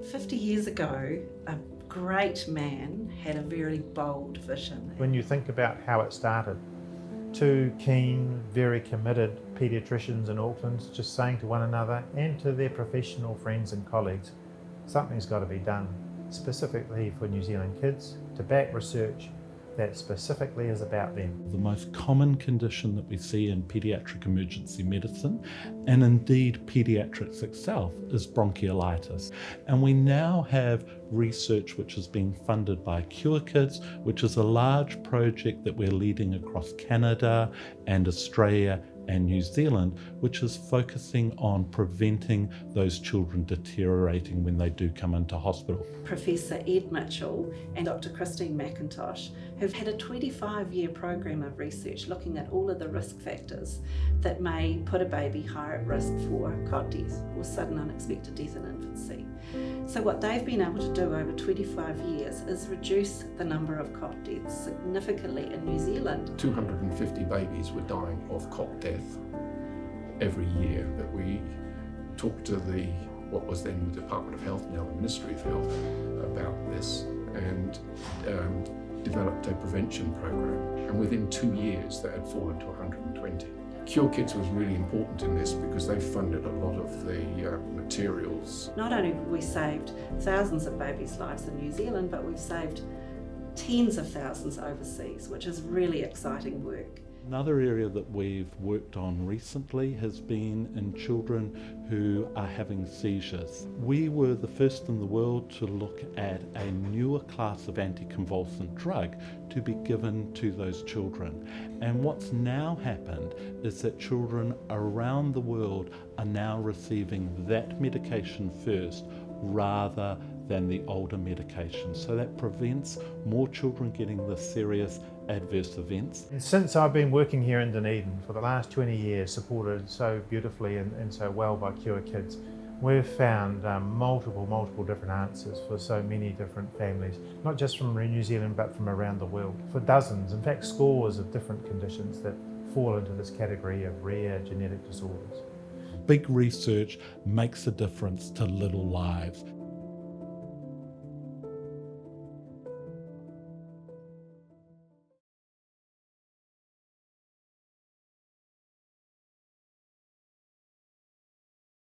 50 years ago, a great man had a very bold vision. When you think about how it started, two keen, very committed paediatricians in Auckland just saying to one another and to their professional friends and colleagues, something's got to be done, specifically for New Zealand kids, to back research that specifically is about them. The most common condition that we see in paediatric emergency medicine, and indeed paediatrics itself, is bronchiolitis. And we now have research which is being funded by Cure Kids, which is a large project that we're leading across Canada and Australia and New Zealand, which is focusing on preventing those children deteriorating when they do come into hospital. Professor Ed Mitchell and Dr. Christine McIntosh have had a 25-year program of research looking at all of the risk factors that may put a baby higher at risk for cot death or sudden unexpected death in infancy. So what they've been able to do over 25 years is reduce the number of cot deaths significantly in New Zealand. 250 babies were dying of cot death every year. That we talked to what was then the Department of Health, now the Ministry of Health, about this, and developed a prevention program. And within 2 years, that had fallen to 120. Cure Kids was really important in this because they funded a lot of the materials. Not only have we saved thousands of babies' lives in New Zealand, but we've saved tens of thousands overseas, which is really exciting work. Another area that we've worked on recently has been in children who are having seizures. We were the first in the world to look at a newer class of anticonvulsant drug to be given to those children. And what's now happened is that children around the world are now receiving that medication first rather than the older medication. So that prevents more children getting the serious adverse events. And since I've been working here in Dunedin for the last 20 years, supported so beautifully and so well by Cure Kids, we've found multiple different answers for so many different families, not just from New Zealand but from around the world, for dozens, in fact scores of different conditions that fall into this category of rare genetic disorders. Big research makes a difference to little lives.